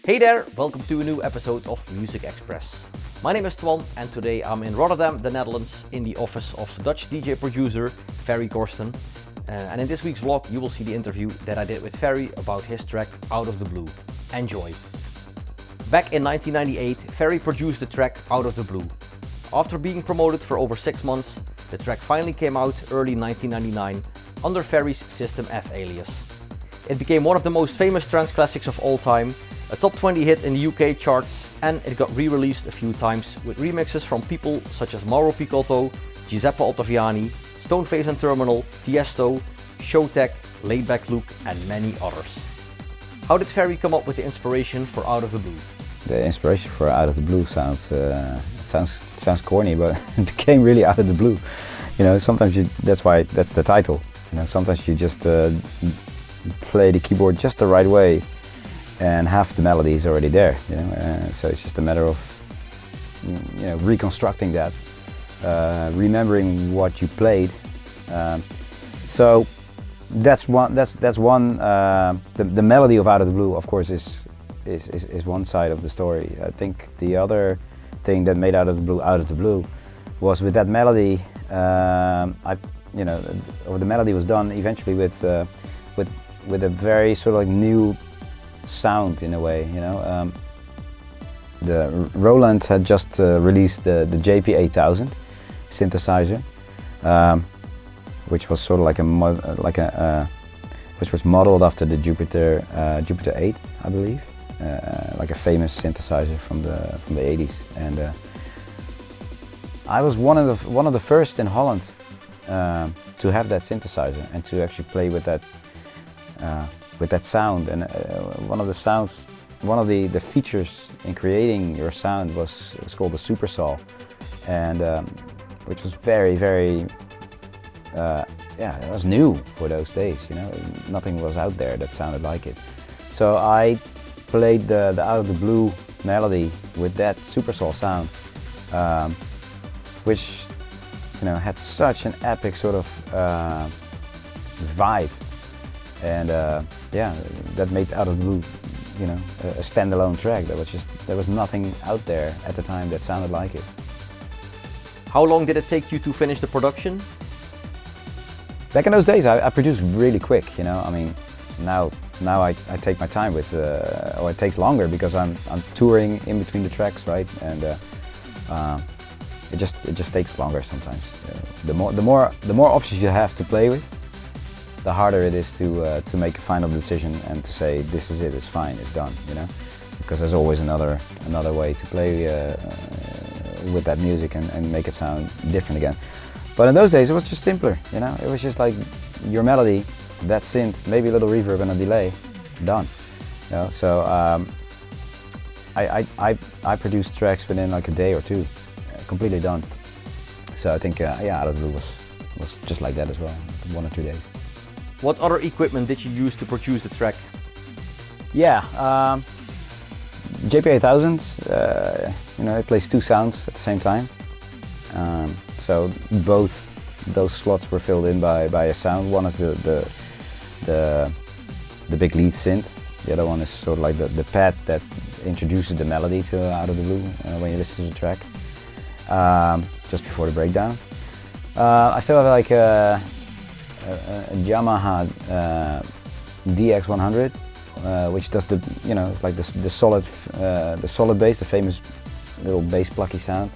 Hey there, welcome to a new episode of Muzikxpress. My name is Twan and today I'm in Rotterdam, the Netherlands, in the office of the Dutch DJ producer Ferry Corsten. And in this week's vlog you will see the interview that I did with Ferry about his track Out of the Blue. Enjoy! Back in 1998, Ferry produced the track Out of the Blue. After being promoted for over 6 months, the track finally came out early 1999 under Ferry's System F alias. It became one of the most famous trance classics of all time, a top 20 hit in the UK charts, and it got re-released a few times with remixes from people such as Mauro Picotto, Giuseppe Ottaviani, Stoneface and Terminal, Tiesto, Showtek, Laidback Luke and many others. How did Ferry come up with the inspiration for Out of the Blue? The inspiration for Out of the Blue sounds corny, but it became really out of the blue. You know, sometimes that's the title. You know, sometimes you just play the keyboard just the right way, and half the melody is already there. You know, so it's just a matter of reconstructing that, remembering what you played. So that's one. The melody of Out of the Blue, of course, is one side of the story. I think the other thing that made Out of the Blue was with that melody. The melody was done eventually with a very sort of like new sound in a way. You know, the Roland had just released the a.k.a. synthesizer, which was sort of which was modeled after the Jupiter 8, I believe. Like a famous synthesizer from the 80s, and I was one of the first in Holland to have that synthesizer and to actually play with that sound. And one of the features in creating your sound was called the super saw, and which was very it was new for those days. You know, nothing was out there that sounded like it. So I played the Out of the Blue melody with that super saw sound, which had such an epic sort of vibe, and that made Out of the Blue a standalone track. There was nothing out there at the time that sounded like it. How long did it take you to finish the production? Back in those days I produced really quick. You know, I mean, now I take my time with, or it takes longer because I'm touring in between the tracks, right? And it just takes longer sometimes. The more options you have to play with, the harder it is to make a final decision and to say this is it, it's fine, it's done. You know, because there's always another way to play with that music and make it sound different again. But in those days it was just simpler. You know, it was just like your melody, that synth, maybe a little reverb and a delay, done. You know, so I produced tracks within like a day or two, completely done. So I think Out of the Blue was just like that as well, 1 or 2 days. What other equipment did you use to produce the track? Yeah, a.k.a. It plays 2 sounds at the same time. So both those slots were filled in by a sound. One is the big lead synth. The other one is sort of like the pad that introduces the melody to Out of the Blue when you listen to the track, just before the breakdown. I still have like a Yamaha DX100, which does it's like the solid bass, the famous little bass plucky sound.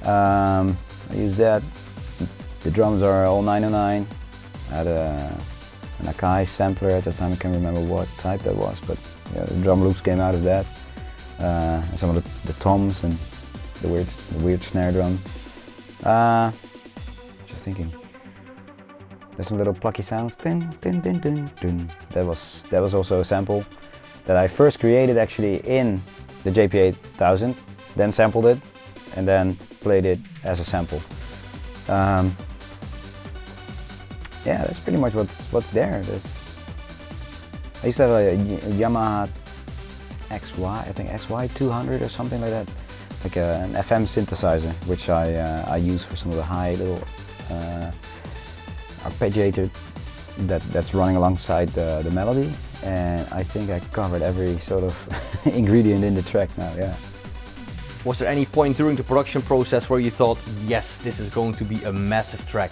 I use that. The drums are all 909. I had an a.k.a. sampler at the time. I can't remember what type that was, but the drum loops came out of that. And some of the toms and the weird snare drum. Just thinking. There's some little plucky sounds. Din, din, din, din, din. That was also a sample that I first created actually in the JP8000, then sampled it, and then played it as a sample. Yeah, that's pretty much what's there. I used to have a Yamaha XY, I think XY200 or something like that, like an FM synthesizer, which I use for some of the high little arpeggiator that's running alongside the melody, and I think I covered every sort of ingredient in the track now, yeah. Was there any point during the production process where you thought, yes, this is going to be a massive track?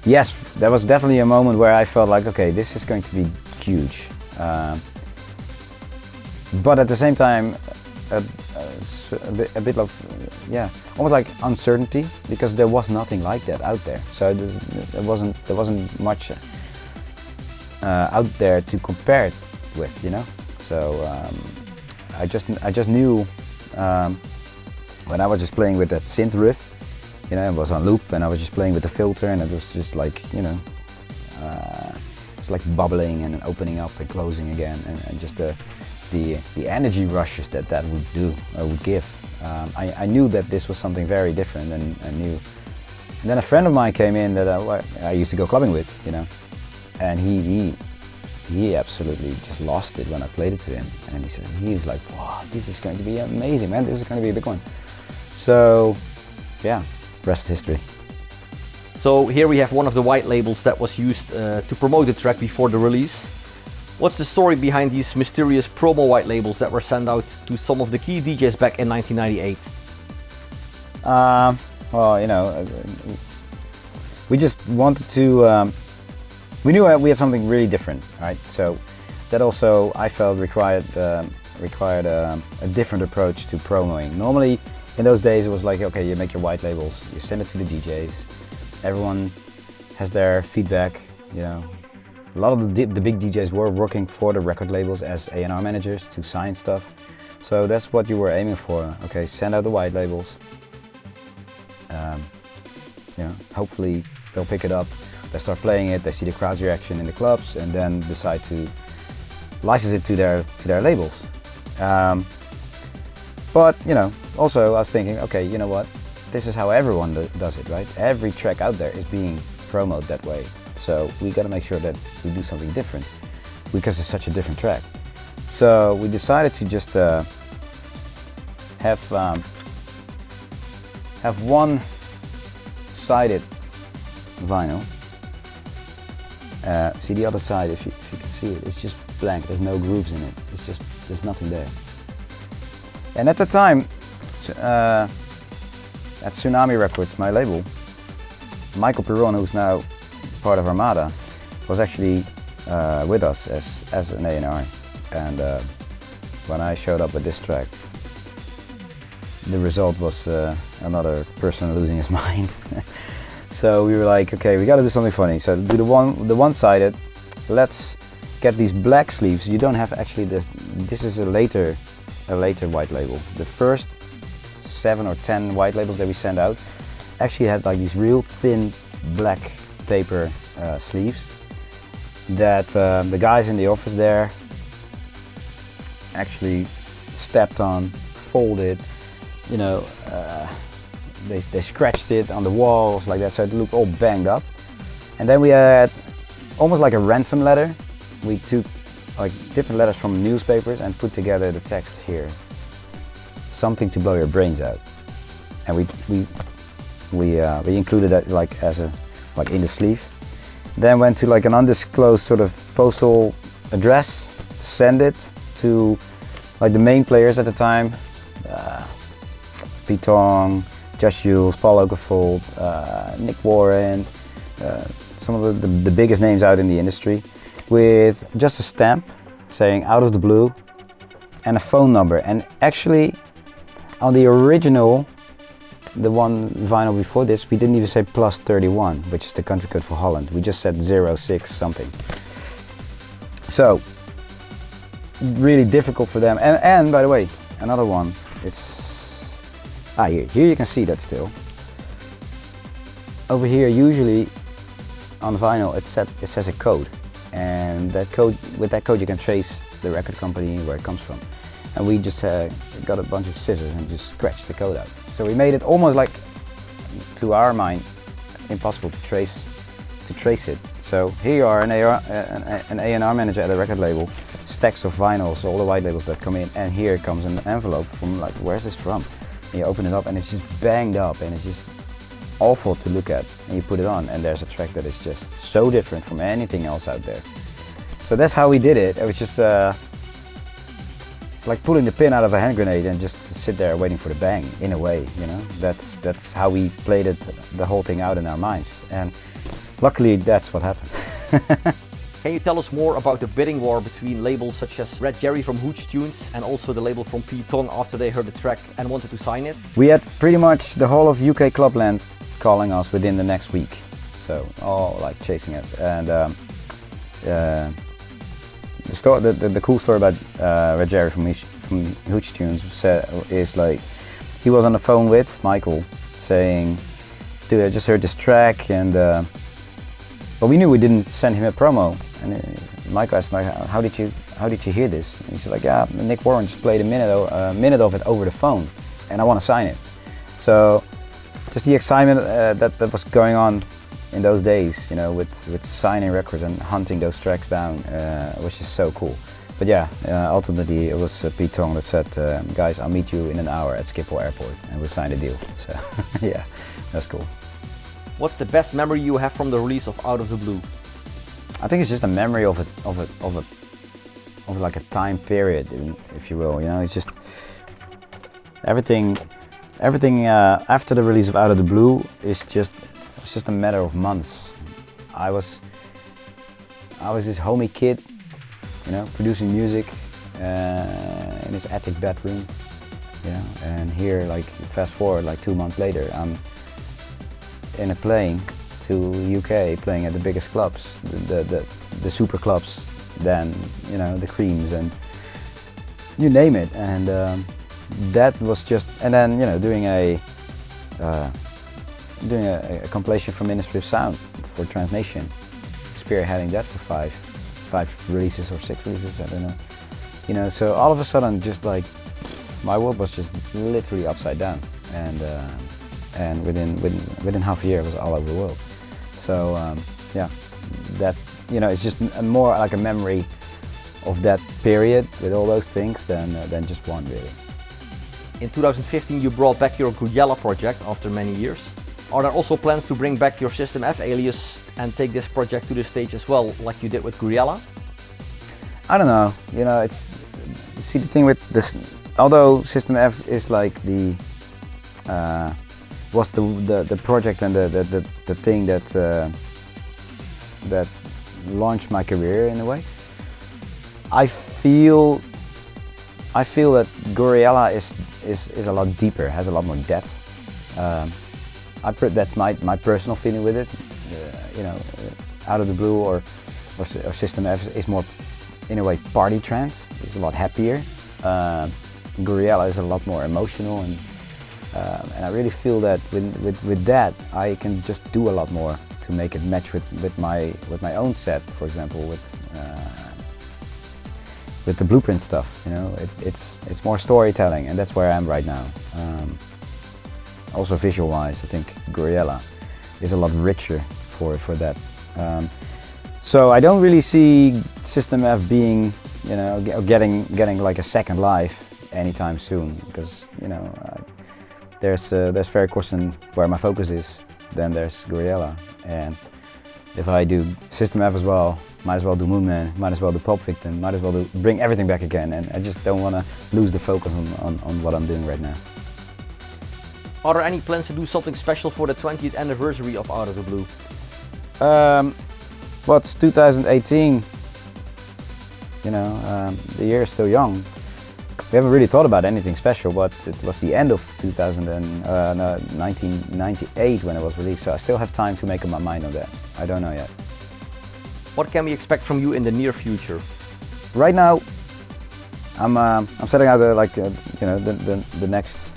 Yes, there was definitely a moment where I felt like, okay, this is going to be huge. But at the same time, a bit of, yeah, almost like uncertainty, because there was nothing like that out there. So there wasn't much out there to compare it with, you know. So I just knew when I was just playing with that synth riff, you know, it was on loop, and I was just playing with the filter, and it was just like, you know, it's like bubbling and opening up and closing again, and just the energy rushes that would give. I knew that this was something very different and new. And then a friend of mine came in that I used to go clubbing with, you know, and he absolutely just lost it when I played it to him. And he was like, wow, this is going to be amazing, man, this is going to be a big one. So yeah, rest history. So here we have one of the white labels that was used to promote the track before the release. What's the story behind these mysterious promo white labels that were sent out to some of the key DJs back in 1998? Well, you know, we just wanted to, we knew we had something really different, right? So that also, I felt, required a different approach to promoing. Normally, in those days, it was like, okay, you make your white labels, you send it to the DJs, everyone has their feedback, you know. A lot of the big DJs were working for the record labels as A&R managers to sign stuff. So that's what you were aiming for. Okay, send out the white labels. You know, hopefully they'll pick it up, they start playing it, they see the crowd's reaction in the clubs, and then decide to license it to their labels. But you know, also I was thinking, okay, you know what? This is how everyone does it, right? Every track out there is being promoted that way. So we got to make sure that we do something different, because it's such a different track. So we decided to just have one-sided vinyl. See the other side, if you can see it, it's just blank. There's no grooves in it. It's just, there's nothing there. And at the time, at Tsunami Records, my label, Michael Piron, who's now part of Armada, was actually with us as an A&R, and when I showed up with this track, the result was another person losing his mind. So we were like, okay, we got to do something funny. So do the one-sided. Let's get these black sleeves. You don't have actually this. This is a later white label. The first 7 or 10 white labels that we sent out actually had like these real thin black paper sleeves that the guys in the office there actually stepped on, folded, you know, they scratched it on the walls like that, so it looked all banged up. And then we had almost like a ransom letter. We took like different letters from newspapers and put together the text here: something to blow your brains out. And we included that like in the sleeve. Then went to like an undisclosed sort of postal address, send it to like the main players at the time, Pete Tong, Josh Jules, Paul Oakenfold, Nick Warren, some of the biggest names out in the industry, with just a stamp saying "out of the blue" and a phone number. And actually on the original, the one vinyl before this, we didn't even say +31, which is the country code for Holland. We just said 06 something. So really difficult for them. And by the way, another one is here you can see that still. Over here, usually on vinyl, it says a code, and with that code you can trace the record company, where it comes from. And we just got a bunch of scissors and just scratched the code out. So we made it almost like, to our mind, impossible to trace it. So here you are, an A&R manager at a record label, stacks of vinyls, all the white labels that come in, and here comes an envelope from like, where's this from? And you open it up and it's just banged up and it's just awful to look at. And you put it on and there's a track that is just so different from anything else out there. So that's how we did it. It was just it's like pulling the pin out of a hand grenade and just sit there waiting for the bang, in a way, you know. That's how we played it, the whole thing out in our minds, and luckily that's what happened. Can you tell us more about the bidding war between labels such as Red Jerry from Hooch Tunes and also the label from P Tong after they heard the track and wanted to sign it? We had pretty much the whole of UK Clubland calling us within the next week, so all like chasing us. And the cool story about Red Jerry from Hooch Tunes is like, he was on the phone with Michael saying, dude, I just heard this track, and but we knew we didn't send him a promo. And Michael asked, like, how did you hear this? And he said, like, yeah, Nick Warren just played a minute of it over the phone, and I want to sign it. So just the excitement that was going on in those days, you know, with signing records and hunting those tracks down, was just so cool. But yeah, ultimately it was Pete Tong that said, guys, I'll meet you in an hour at Schiphol Airport, and we signed a deal. So yeah, that's cool. What's the best memory you have from the release of Out of the Blue? I think it's just a memory of like a time period, if you will. You know, it's just everything after the release of Out of the Blue is just a matter of months. I was this homie kid, you know, producing music in his attic bedroom, you know, and here, like, fast forward like 2 months later, I'm in a plane to UK, playing at the biggest clubs, the super clubs, then, you know, the Creams and you name it. And that was just, and then, you know, doing a compilation for Ministry of Sound for Trance Nation, spearheading that for five releases or 6 releases, I don't know. You know, so all of a sudden, just like, my world was just literally upside down, and within half a year it was all over the world. So yeah, that, you know, it's just more like a memory of that period with all those things than just one, really. In 2015 you brought back your Guyella project after many years. Are there also plans to bring back your System F alias and take this project to the stage as well, like you did with Guyella? I don't know, you know, it's, see, the thing with this, although System F is like the was the project and the thing that launched my career in a way, I feel that Guyella is a lot deeper, has a lot more depth. That's my personal feeling with it. You know, Out of the Blue or System F is more, in a way, party trance. It's a lot happier. Guyella is a lot more emotional, and I really feel that with that I can just do a lot more to make it match with my own set. For example, with the Blueprint stuff, you know, it's more storytelling, and that's where I am right now. Also visual-wise, I think Guyella is a lot richer for that. So I don't really see System F being, you know, getting like a second life anytime soon, because, you know, there's Ferry Corsten where my focus is, then there's Guyella, and if I do System F as well, might as well do Moonman, might as well do Pulp Victim, might as well bring everything back again, and I just don't want to lose the focus on what I'm doing right now. Are there any plans to do something special for the 20th anniversary of Out of the Blue? Well, it's 2018, you know, the year is still young. We haven't really thought about anything special, but it was the end of 1998 when it was released, so I still have time to make up my mind on that. I don't know yet. What can we expect from you in the near future? Right now, I'm setting out you know, the next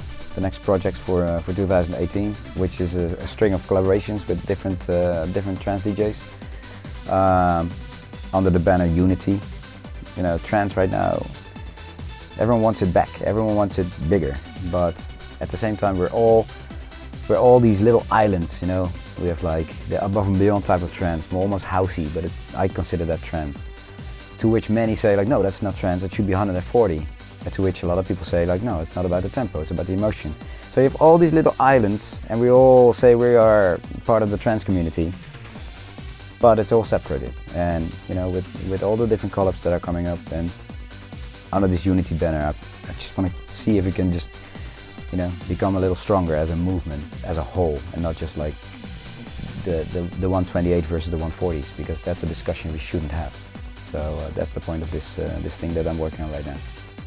projects for 2018, which is a string of collaborations with different trance DJs under the banner Unity. You know, trance right now, everyone wants it back, everyone wants it bigger, but at the same time we're all these little islands, you know. We have like the above and beyond type of trance, almost housey, but I consider that trance. To which many say like, no, that's not trance, it should be 140. And to which a lot of people say like, no, it's not about the tempo, it's about the emotion. So you have all these little islands, and we all say we are part of the trance community, but it's all separated. And you know, with all the different collabs that are coming up, and under this Unity banner. I just want to see if we can just, you know, become a little stronger as a movement, as a whole, and not just like the 128 versus the 140s, because that's a discussion we shouldn't have. So that's the point of this thing that I'm working on right now.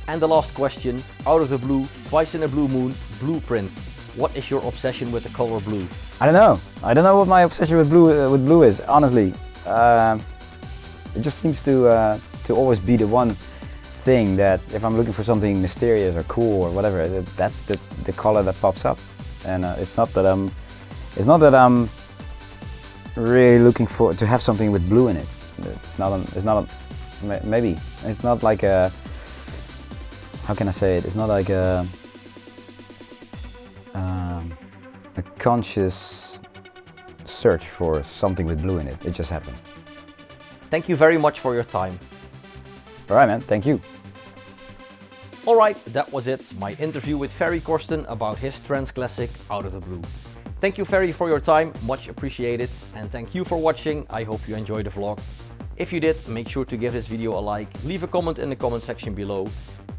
And the last question, out of the blue, twice in a blue moon, blueprint. What is your obsession with the color blue? I don't know. I don't know what my obsession with blue is, honestly. It just seems to always be the one thing that if I'm looking for something mysterious or cool or whatever, that's the color that pops up. And it's not that I'm really looking to have something with blue in it. Maybe it's not like a, how can I say it? It's not like a conscious search for something with blue in it. It just happens. Thank you very much for your time. All right, man. Thank you. Alright, that was it. My interview with Ferry Corsten about his trance classic, Out of the Blue. Thank you, Ferry, for your time. Much appreciated. And thank you for watching. I hope you enjoyed the vlog. If you did, make sure to give this video a like, leave a comment in the comment section below.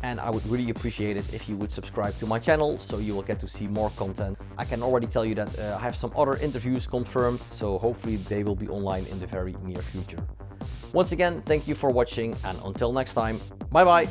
And I would really appreciate it if you would subscribe to my channel, so you will get to see more content. I can already tell you that I have some other interviews confirmed, so hopefully they will be online in the very near future. Once again, thank you for watching, and until next time, bye bye!